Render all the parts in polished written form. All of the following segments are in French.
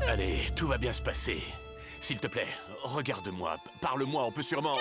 Allez, tout va bien se passer. S'il te plaît, regarde-moi, parle-moi, on peut sûrement...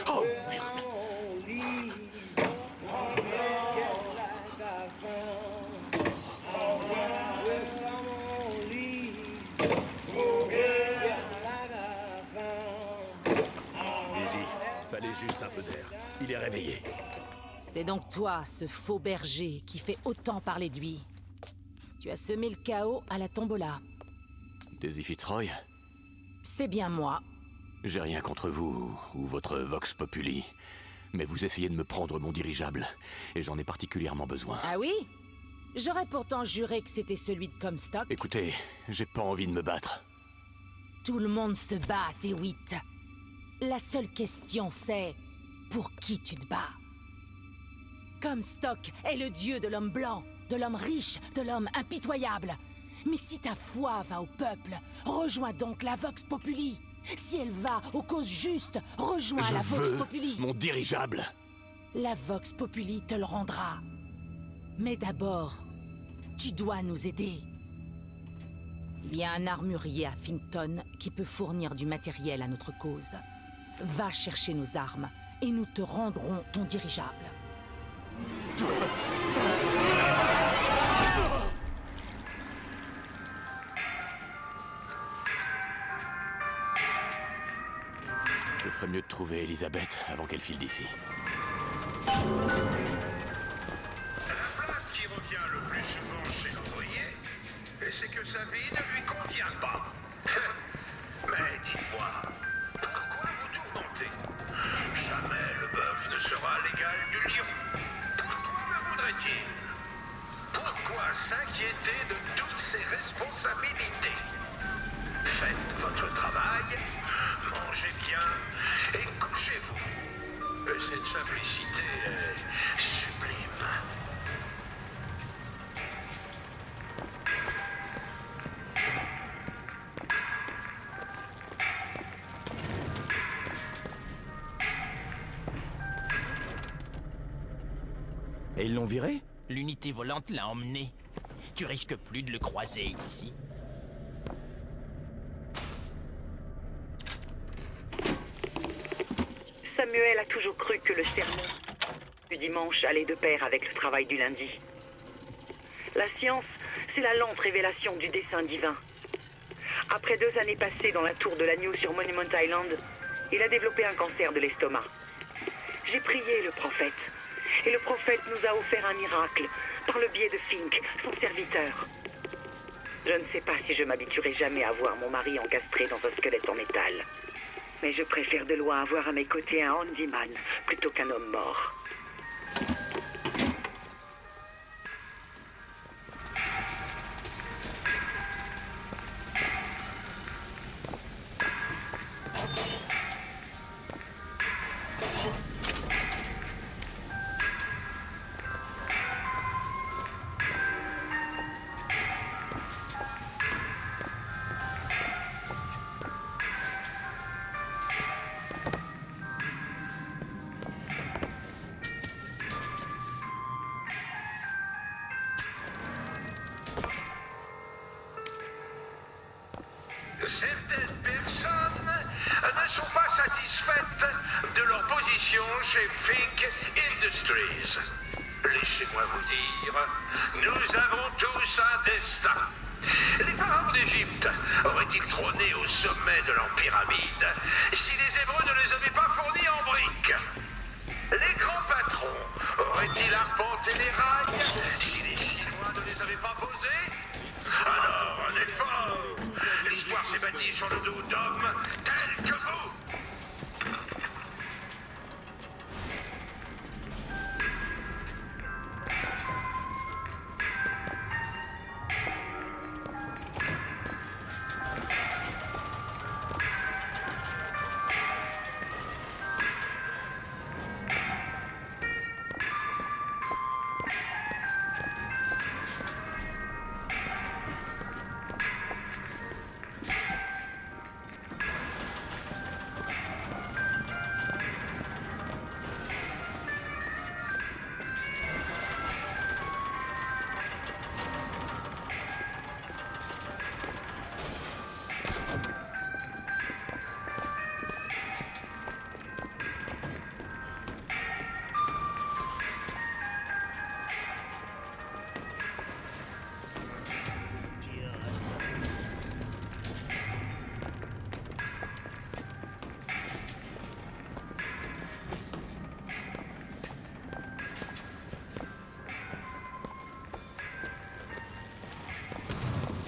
Oh, merde. Easy, fallait juste un peu d'air. Il est réveillé. C'est donc toi, ce faux berger, qui fait autant parler de lui. Tu as semé le chaos à la tombola. Daisy Fitzroy? C'est bien moi. J'ai rien contre vous ou votre Vox Populi, mais vous essayez de me prendre mon dirigeable, et j'en ai particulièrement besoin. Ah oui? J'aurais pourtant juré que c'était celui de Comstock. Écoutez, j'ai pas envie de me battre. Tout le monde se bat, DeWitt. La seule question, c'est... pour qui tu te bats? Comstock est le dieu de l'homme blanc, de l'homme riche, de l'homme impitoyable. Mais si ta foi va au peuple, rejoins donc la Vox Populi. Si elle va aux causes justes, rejoins la Vox Populi. Mon dirigeable. La Vox Populi te le rendra. Mais d'abord, tu dois nous aider. Il y a un armurier à Finkton qui peut fournir du matériel à notre cause. Va chercher nos armes et nous te rendrons ton dirigeable. Je ferais mieux de trouver Elisabeth avant qu'elle file d'ici. La place qui revient le plus souvent chez l'ouvrier, c'est que sa vie ne lui convient pas. Mais dites-moi, pourquoi vous tourmentez? Jamais le bœuf ne sera l'égal du lion. Pourquoi le voudrait-il? Pourquoi s'inquiéter de toutes ses responsabilités? Faites votre travail, mangez bien et couchez-vous. Cette simplicité est sublime. Et ils l'ont viré? L'unité volante l'a emmené. Tu risques plus de le croiser ici. Samuel a toujours cru que le sermon du dimanche allait de pair avec le travail du lundi. La science, c'est la lente révélation du dessein divin. Après 2 années passées dans la tour de l'agneau sur Monument Island, il a développé un cancer de l'estomac. J'ai prié le prophète, et le prophète nous a offert un miracle par le biais de Fink, son serviteur. Je ne sais pas si je m'habituerai jamais à voir mon mari encastré dans un squelette en métal. Mais je préfère de loin avoir à mes côtés un handyman plutôt qu'un homme mort. Certaines personnes ne sont pas satisfaites de leur position chez Fink Industries. Laissez-moi vous dire, nous avons tous un destin. Les pharaons d'Égypte auraient-ils trôné au sommet de leur pyramide si les Hébreux ne les avaient pas fournis en briques? Les grands patrons auraient-ils arpenté les rails si les Chinois ne les avaient pas posés? Alors, un effort! L'histoire s'est bâtie sur le dos d'hommes tels que vous!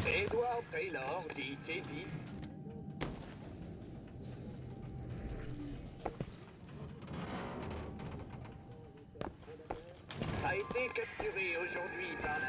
Edward Taylor, dit Teddy, a été capturé aujourd'hui par la...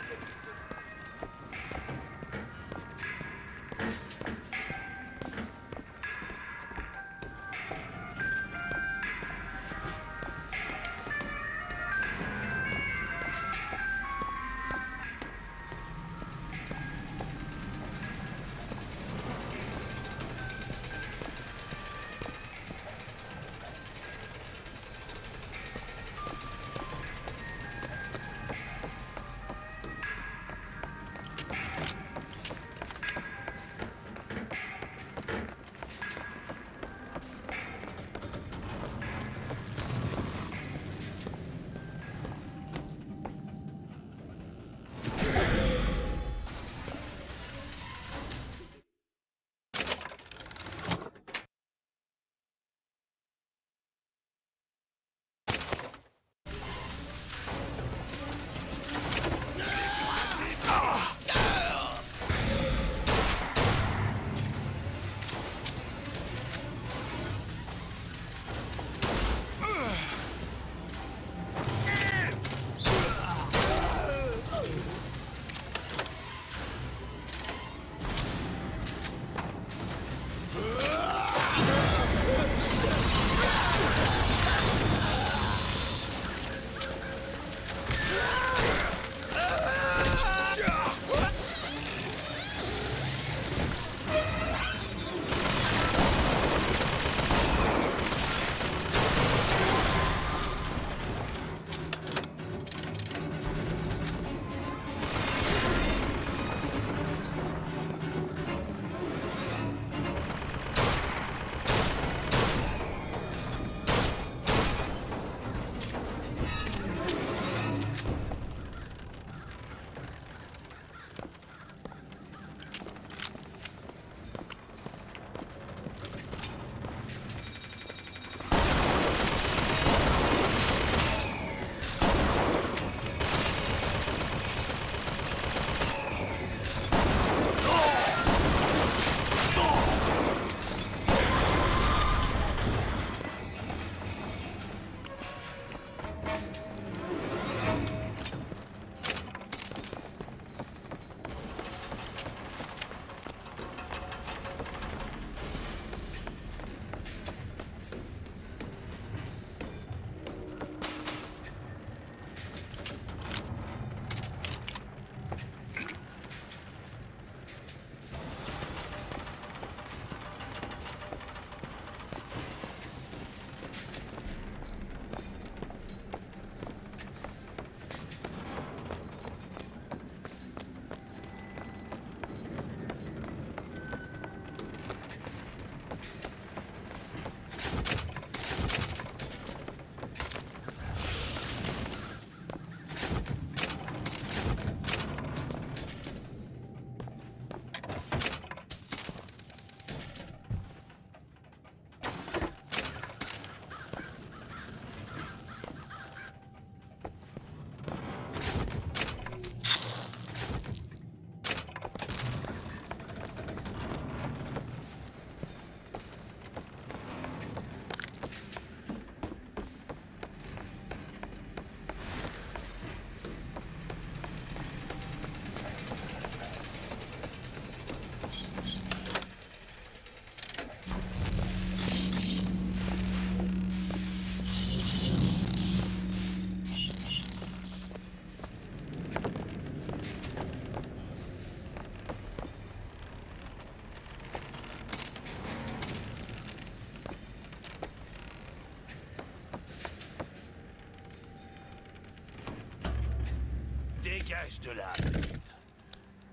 Dégage de là, petite.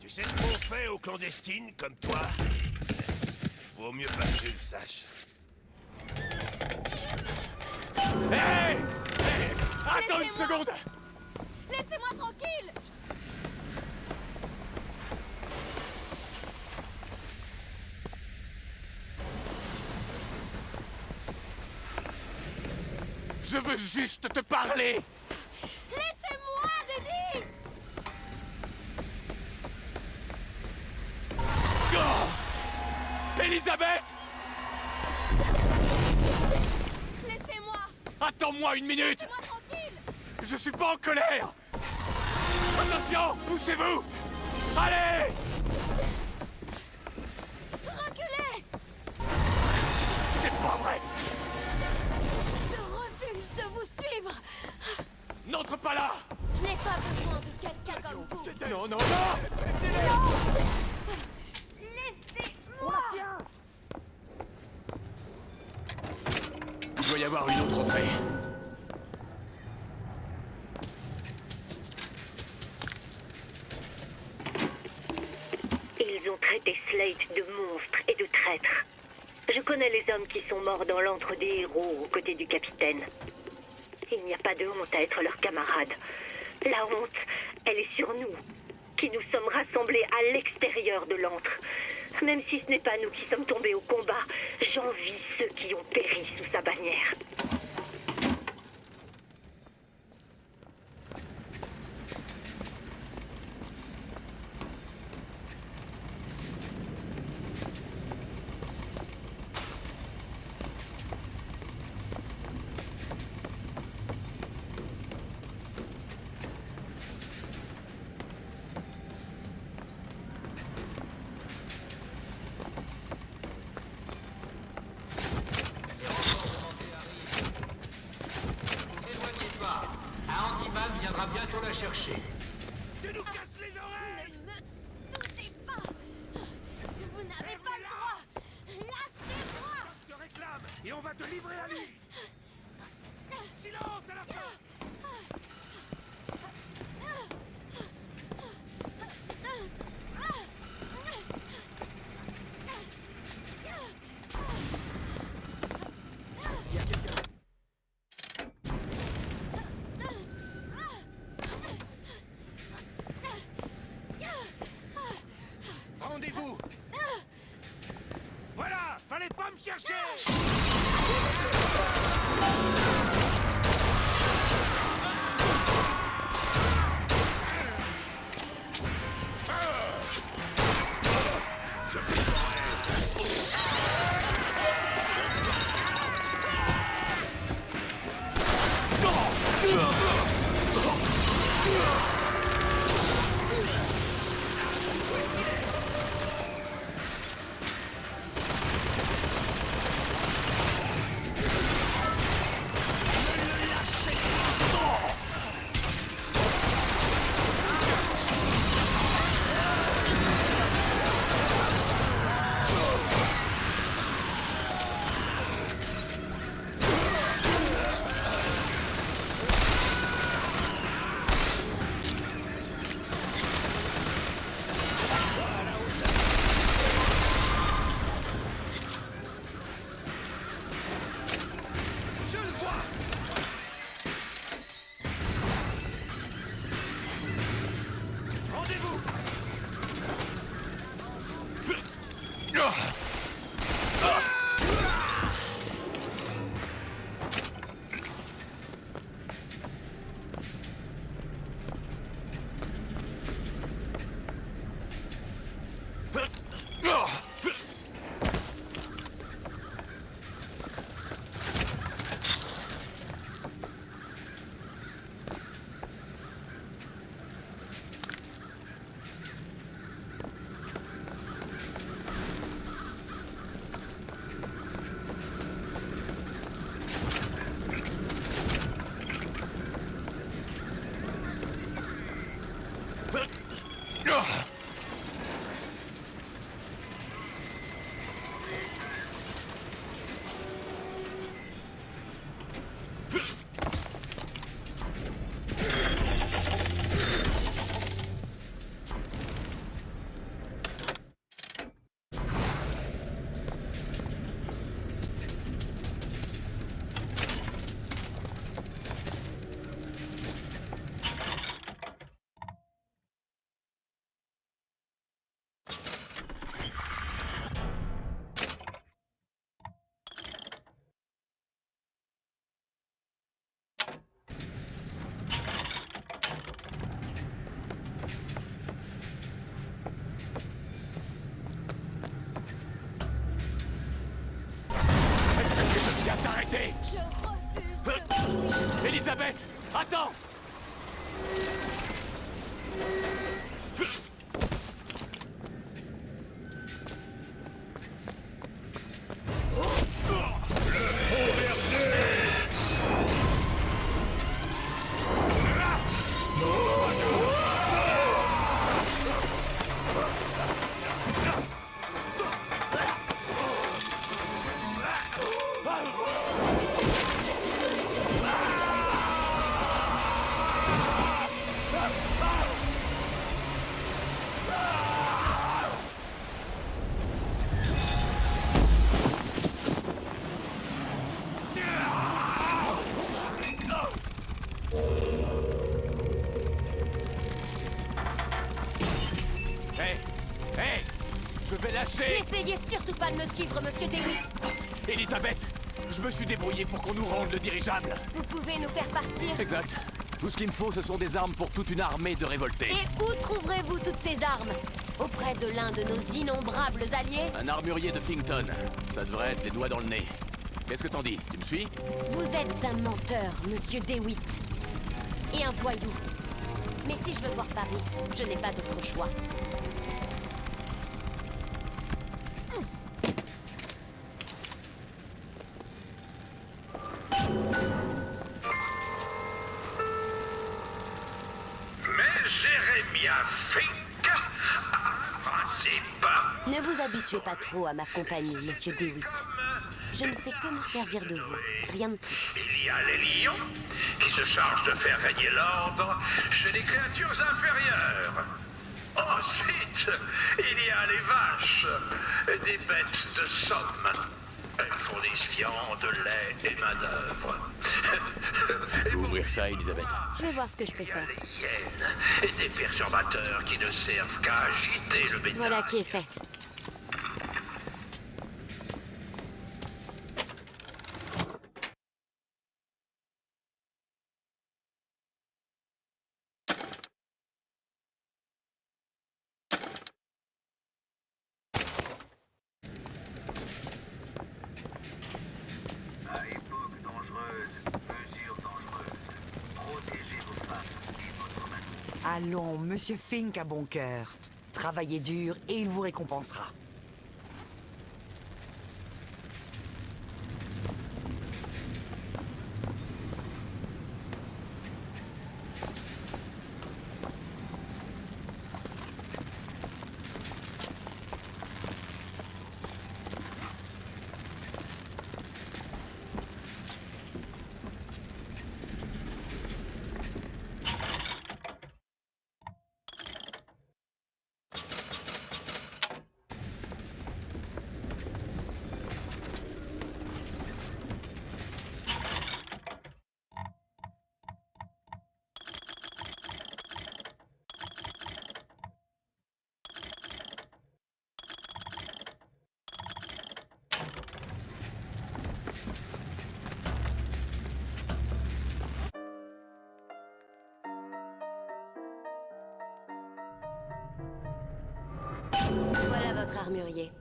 Tu sais ce qu'on fait aux clandestines comme toi? Vaut mieux pas que tu le saches. Hé! Attends une seconde! Laissez-moi tranquille! Je veux juste te parler! Laissez-moi, je dis! Oh! Elisabeth! Laissez-moi! Attends-moi une minute! Laissez-moi tranquille! Je suis pas en colère! Attention! Poussez-vous! Allez! Reculez! C'est pas vrai! Je refuse de vous suivre! N'entre pas là! Je n'ai pas besoin de quelqu'un comme vous! Non, non, non! Laissez-moi! Il doit y avoir une autre entrée. Ils ont traité Slate de monstre et de traître. Je connais les hommes qui sont morts dans l'antre des héros aux côtés du capitaine. Il n'y a pas de honte à être leur camarade. La honte, elle est sur nous, qui nous sommes rassemblés à l'extérieur de l'antre. Même si ce n'est pas nous qui sommes tombés au combat, j'envie ceux qui ont péri sous sa bannière. Viendra bientôt la chercher. Tu nous casses les oreilles! Ne me touchez pas! Vous n'avez pas le droit! Lâchez-moi! Je te réclame et on va te livrer à lui! Silence à la fin! Rendez-vous! Voilà! Fallait pas me chercher! Je refuse de vous suivre. Elisabeth, attends! Hé! Je vais lâcher! N'essayez surtout pas de me suivre, monsieur DeWitt. Elisabeth, je me suis débrouillé pour qu'on nous rende le dirigeable. Vous pouvez nous faire partir. Exact. Tout ce qu'il me faut, ce sont des armes pour toute une armée de révoltés. Et où trouverez-vous toutes ces armes? Auprès de l'un de nos innombrables alliés? Un armurier de Finkton. Ça devrait être les doigts dans le nez. Qu'est-ce que t'en dis? Tu me suis? Vous êtes un menteur, monsieur DeWitt. Et un voyou. Mais si je veux voir Paris, je n'ai pas d'autre choix. Mais Jérémia Fink a principe. Ne vous habituez pas trop à ma compagnie, monsieur DeWitt. Je ne fais que me servir de vous, rien de plus. Il y a les lions qui se chargent de faire régner l'ordre chez les créatures inférieures. Ensuite, il y a les vaches, des bêtes de somme. Elles fournissent viande, lait et main-d'œuvre. Ouvrir ça, Elisabeth. Je vais voir ce que je peux Il y a faire. les hyènes et des perturbateurs qui ne servent qu'à agiter le bétail. Voilà qui est fait. À époque dangereuse, mesure dangereuse. Protégez vos femmes et votre mari. Allons, Monsieur Fink a bon cœur. Travaillez dur et il vous récompensera. Voilà votre armurier.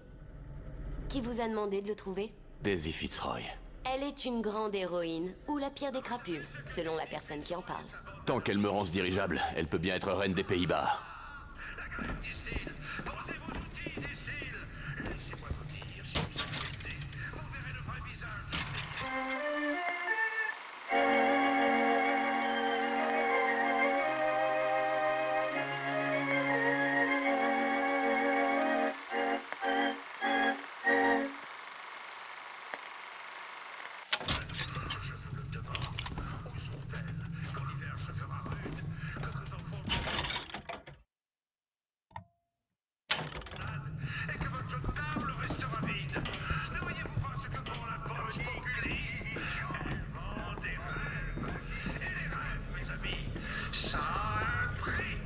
Qui vous a demandé de le trouver? Daisy Fitzroy. Elle est une grande héroïne, ou la pire des crapules, selon la personne qui en parle. Tant qu'elle me rend ce dirigeable, elle peut bien être reine des Pays-Bas. Distil, posez vos outils, Distil. Laissez-moi vous dire, si vous acceptez, vous verrez le vrai visage. Et que votre table restera vide. Ne voyez-vous pas ce que font la Vox Populi? Elle vend des rêves. Et les rêves, mes amis, ça a un prix.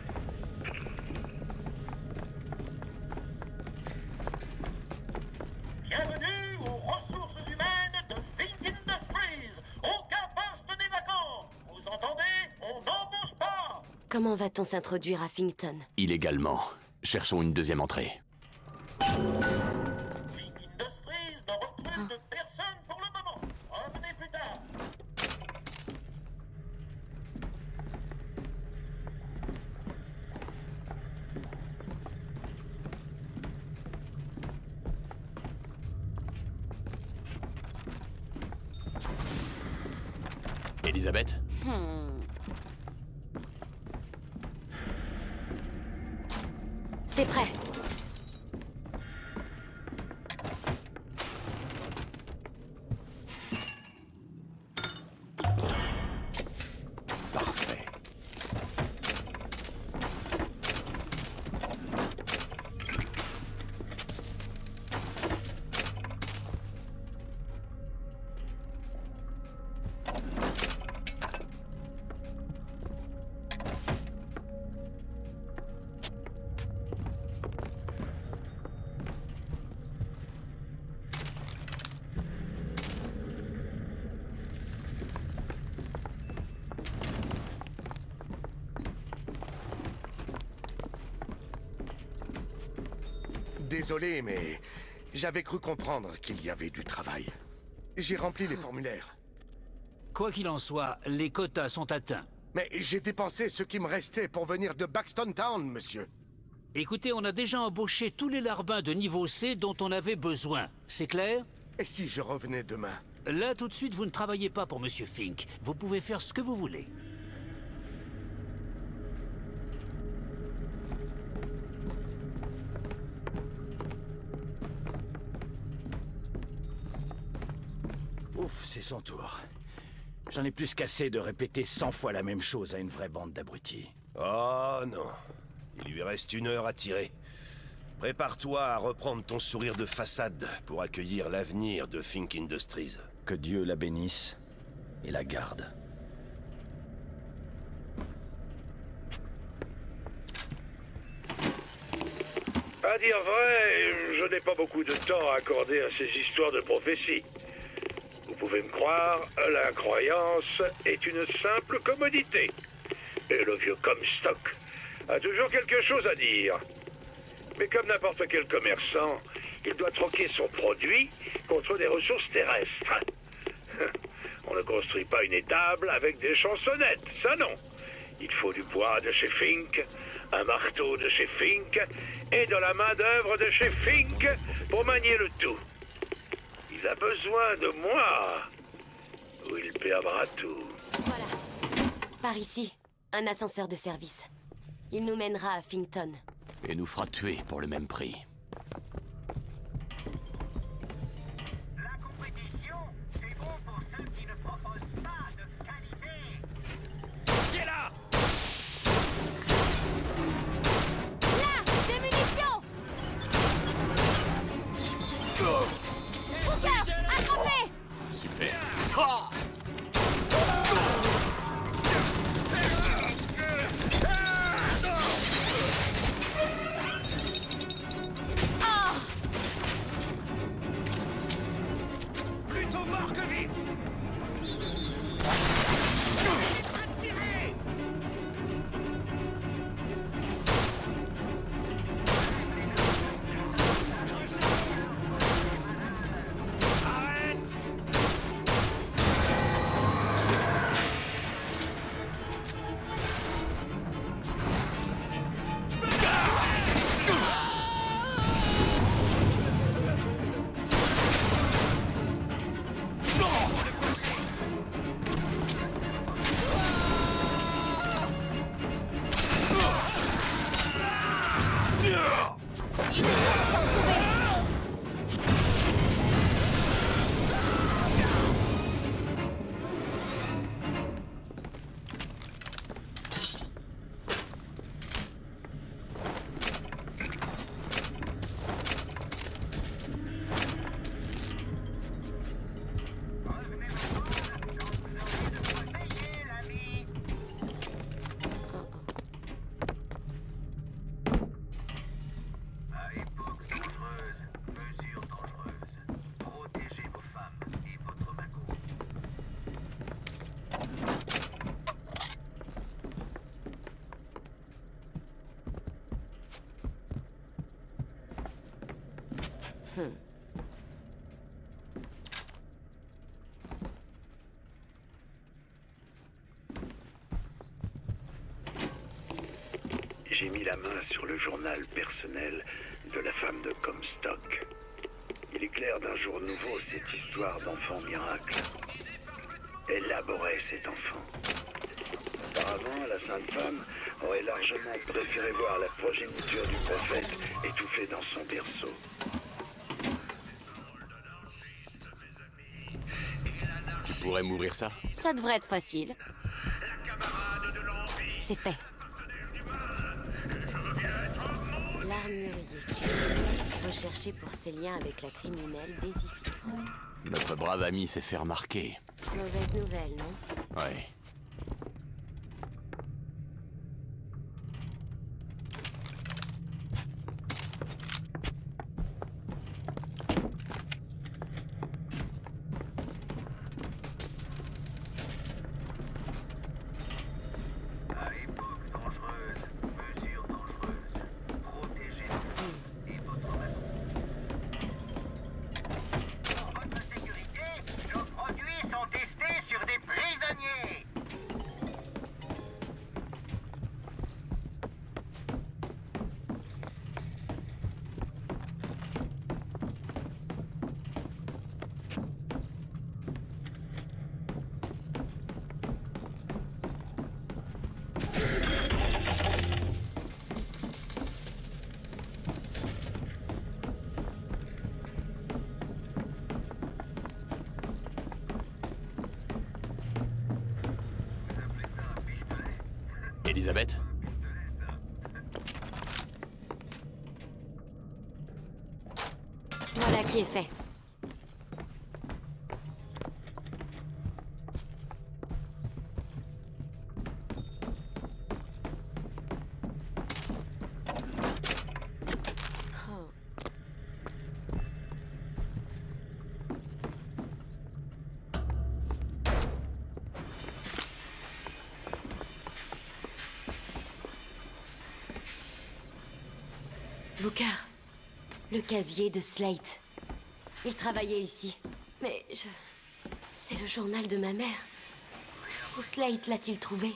Bienvenue aux ressources humaines de Fink Industries. Aucun poste n'est vacant. Vous entendez? On n'embauche pas. Comment va-t-on s'introduire à Finkton? Illégalement. Cherchons une deuxième entrée. Fink Industries ne recrute de personne pour le moment. Revenez plus tard. Elisabeth? C'est prêt. Parfait. Désolé, mais j'avais cru comprendre qu'il y avait du travail. J'ai rempli les formulaires. Quoi qu'il en soit, les quotas sont atteints. Mais j'ai dépensé ce qui me restait pour venir de Buxton Town, monsieur. Écoutez, on a déjà embauché tous les larbins de niveau C dont on avait besoin. C'est clair? Et si je revenais demain? Là, tout de suite, vous ne travaillez pas pour Monsieur Fink. Vous pouvez faire ce que vous voulez. Ouf, c'est son tour. J'en ai plus qu'assez de répéter 100 fois la même chose à une vraie bande d'abrutis. Oh non. Il lui reste 1 heure à tirer. Prépare-toi à reprendre ton sourire de façade pour accueillir l'avenir de Fink Industries. Que Dieu la bénisse et la garde. À dire vrai, je n'ai pas beaucoup de temps à accorder à ces histoires de prophétie. Vous pouvez me croire, la croyance est une simple commodité. Et le vieux Comstock a toujours quelque chose à dire. Mais comme n'importe quel commerçant, il doit troquer son produit contre des ressources terrestres. On ne construit pas une étable avec des chansonnettes, ça non. Il faut du bois de chez Fink, un marteau de chez Fink et de la main-d'œuvre de chez Fink pour manier le tout. Il a besoin de moi, ou il perdra tout. Voilà. Par ici, un ascenseur de service. Il nous mènera à Finkton. Et nous fera tuer pour le même prix. La compétition, c'est bon pour ceux qui ne proposent pas de qualité. Qui est là? Là! Des munitions! Hooker! Attrapez! Super. Plutôt mort que vif! Arrête! J'ai mis la main sur le journal personnel de la femme de Comstock. Il éclaire d'un jour nouveau cette histoire d'enfant miracle. élaborer cet enfant. Auparavant, la Sainte Femme aurait largement préféré voir la progéniture du prophète étouffée dans son berceau. Tu pourrais m'ouvrir ça? Ça devrait être facile. C'est fait. L'armurier Chip, recherché pour ses liens avec la criminelle Daisy Fitzroy. Notre brave ami s'est fait remarquer. Mauvaise nouvelle, non? Ouais. Elisabeth? Voilà qui est fait. Booker, le casier de Slate. Il travaillait ici. Mais c'est le journal de ma mère. Où Slate l'a-t-il trouvé?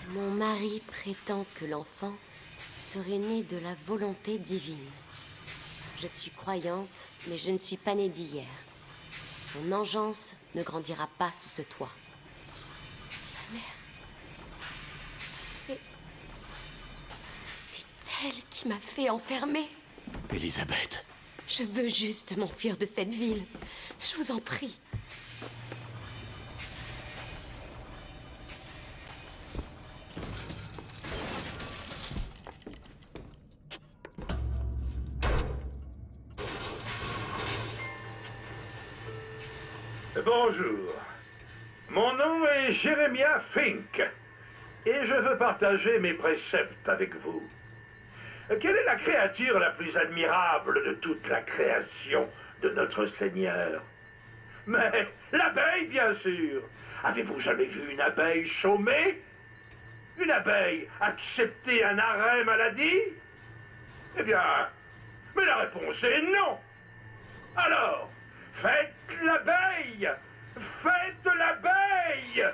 Mon mari prétend que l'enfant serait né de la volonté divine. Je suis croyante, mais je ne suis pas née d'hier. Son engeance ne grandira pas sous ce toit. Ma mère... C'est elle qui m'a fait enfermer. Elisabeth. Je veux juste m'enfuir de cette ville. Je vous en prie. Bonjour. Mon nom est Jeremiah Fink. Et je veux partager mes préceptes avec vous. Quelle est la créature la plus admirable de toute la création de notre Seigneur? Mais l'abeille, bien sûr. Avez-vous jamais vu une abeille chômer? Une abeille accepter un arrêt maladie? Eh bien, mais la réponse est non. Alors, faites l'abeille! Faites l'abeille!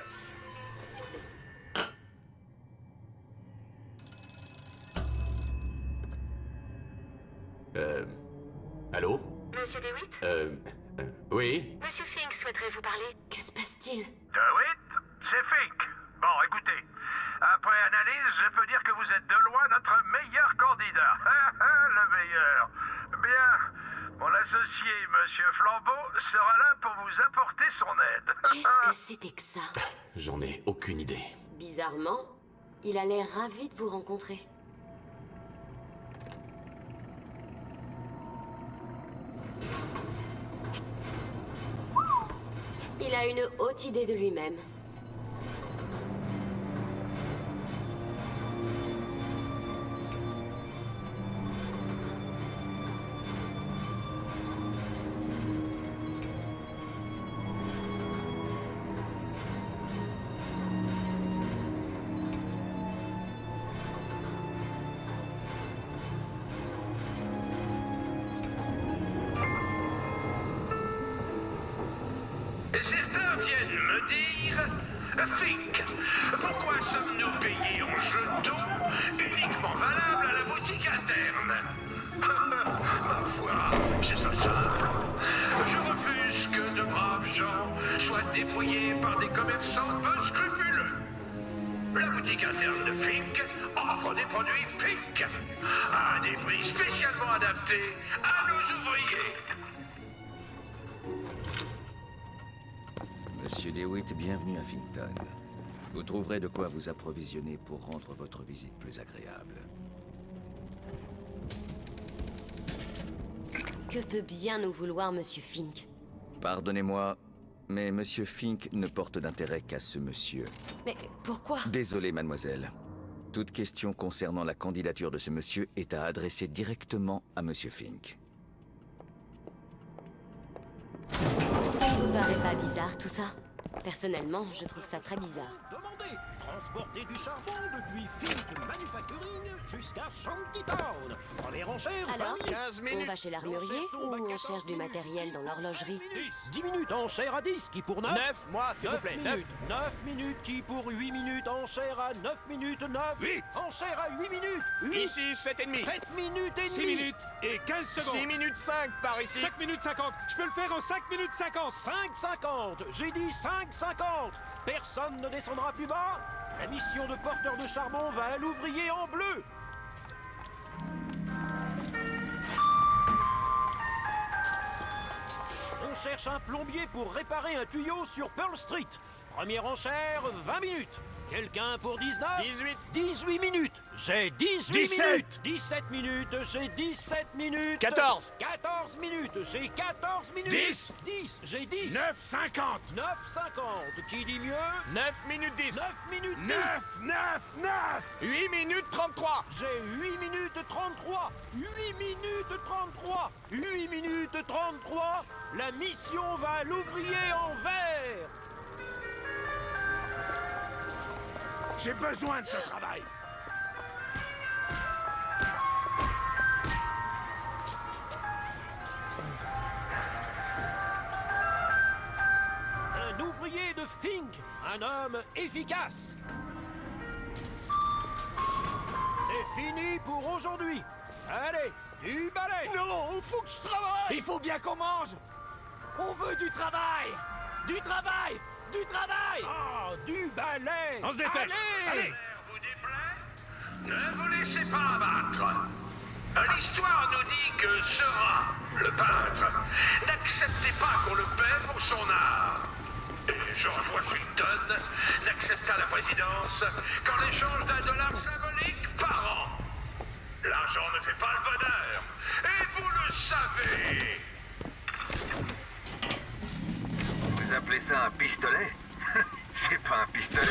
Allô? Monsieur DeWitt? Oui? Monsieur Fink souhaiterait vous parler. Que se passe-t-il? DeWitt, c'est Fink. Bon, écoutez, après analyse, je peux dire que vous êtes de loin notre meilleur candidat. Le meilleur. Bien, mon associé, Monsieur Flambeau, sera là pour vous apporter son aide. Qu'est-ce que c'était que ça? J'en ai aucune idée. Bizarrement, il a l'air ravi de vous rencontrer. Il a une haute idée de lui-même. Certains viennent me dire, Fink, pourquoi sommes-nous payés en jetons uniquement valables à la boutique interne? Ma foi, c'est très simple. Je refuse que de braves gens soient dépouillés par des commerçants peu scrupuleux. La boutique interne de Fink offre des produits Fink à des prix spécialement adaptés à nos ouvriers. Monsieur DeWitt, bienvenue à Finkton. Vous trouverez de quoi vous approvisionner pour rendre votre visite plus agréable. Que peut bien nous vouloir Monsieur Fink? Pardonnez-moi, mais Monsieur Fink ne porte d'intérêt qu'à ce monsieur. Mais pourquoi? Désolé, mademoiselle. Toute question concernant la candidature de ce monsieur est à adresser directement à Monsieur Fink. Ça ne vous paraît pas bizarre, tout ça? Personnellement, je trouve ça très bizarre. Demandez, transporter du charbon depuis Fink Manufacturing jusqu'à Shantytown. Première enchère, Alors, 15 minutes. on va chez l'armurier ou on cherche du matériel dans l'horlogerie? 10 minutes, enchère à 10, qui pour 9? 9, moi, s'il vous plaît, 9. 9 minutes, qui pour 8 minutes, enchère à 9 minutes, 9. 8. Enchère à 8 minutes. 8. Ici, 7 et demi. 7 minutes et 6 demie. minutes et 15 secondes. 6 minutes 5 par ici. 5 minutes 50. Je peux le faire en 5 minutes 50. 5,50. J'ai dit 5,50. Personne ne descendra plus bas. La mission de porteur de charbon va à l'ouvrier en bleu. On cherche un plombier pour réparer un tuyau sur Pearl Street. Première enchère, 20 minutes. Quelqu'un pour 19? 18. 18 minutes. J'ai 18 17. minutes. 17 minutes. J'ai 17 minutes. 14. 14 minutes. J'ai 14 minutes. 10. 10. J'ai 10. 9,50. 9,50. Qui dit mieux? 9 minutes 10. 9 minutes 10. 9. 8 minutes 33. J'ai 8 minutes 33. 8 minutes 33. 8 minutes 33. La mission va à l'ouvrier en vert. J'ai besoin de ce travail. Un ouvrier de Fink, un homme efficace. C'est fini pour aujourd'hui. Allez, du balai. Non, faut que je travaille. Il faut bien qu'on mange. On veut du travail. Du travail. Du travail. Ah, du balai. On se dépêche. Allez. Vous déplaît? Ne vous laissez pas abattre. L'histoire nous dit que Sera, le peintre, n'acceptait pas qu'on le paie pour son art. Et George Washington n'accepta la présidence qu'en échange d'un dollar symbolique par an. L'argent ne fait pas le bonheur. Et vous le savez. Vous appelez ça un pistolet? C'est pas un pistolet.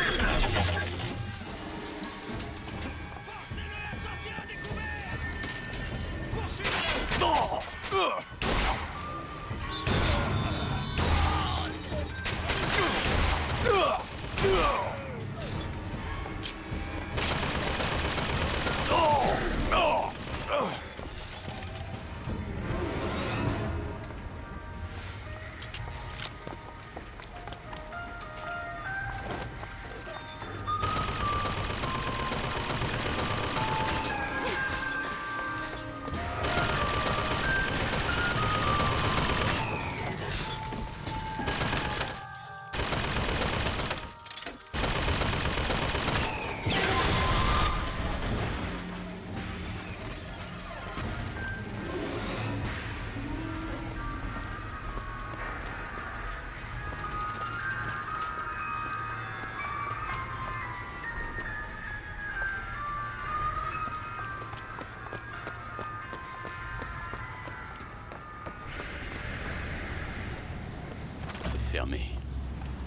Fermé.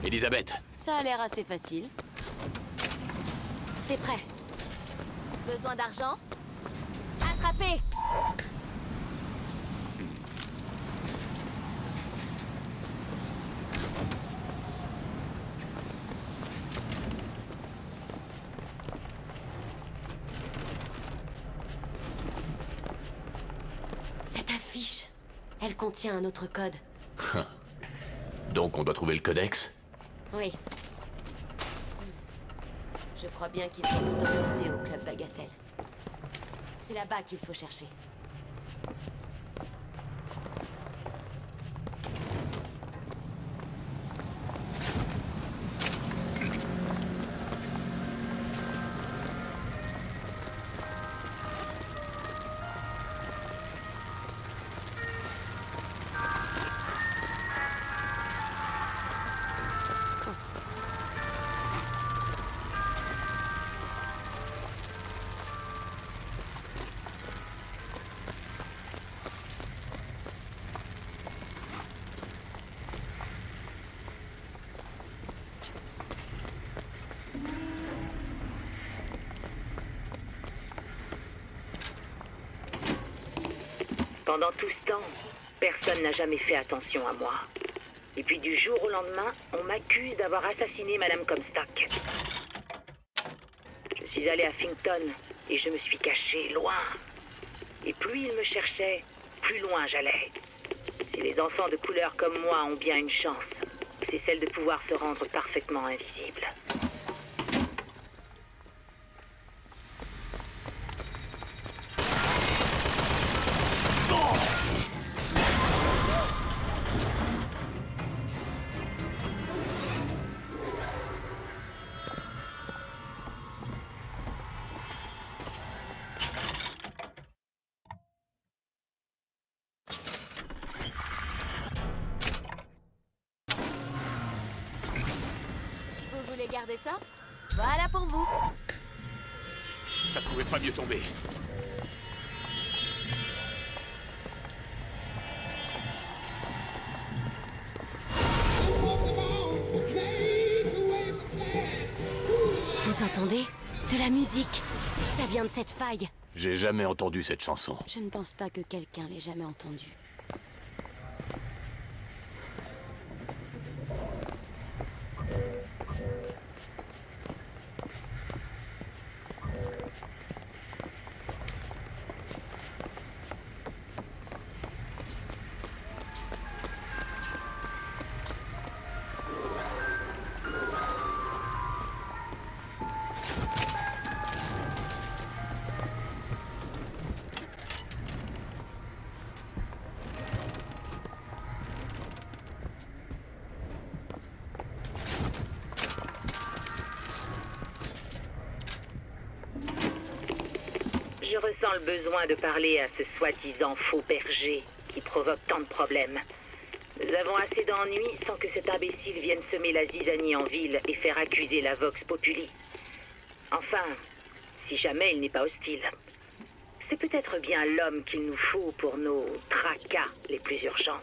Elisabeth. Ça a l'air assez facile. C'est prêt. Besoin d'argent? Attrapez! Cette affiche, elle contient un autre code. Donc on doit trouver le codex? Oui. Je crois bien qu'ils sont tout emportés au club Bagatelle. C'est là-bas qu'il faut chercher. Pendant tout ce temps, personne n'a jamais fait attention à moi. Et puis du jour au lendemain, on m'accuse d'avoir assassiné Madame Comstock. Je suis allé à Finkton et je me suis caché loin. Et plus ils me cherchaient, plus loin j'allais. Si les enfants de couleur comme moi ont bien une chance, c'est celle de pouvoir se rendre parfaitement invisible. Vous voulez garder ça? Voilà pour vous. Ça pouvait pas mieux tomber. Vous entendez? De la musique. Ça vient de cette faille. J'ai jamais entendu cette chanson. Je ne pense pas que quelqu'un l'ait jamais entendue. Je ressens le besoin de parler à ce soi-disant faux berger qui provoque tant de problèmes. Nous avons assez d'ennuis sans que cet imbécile vienne semer la zizanie en ville et faire accuser la Vox Populi. Enfin, si jamais il n'est pas hostile. C'est peut-être bien l'homme qu'il nous faut pour nos tracas les plus urgents.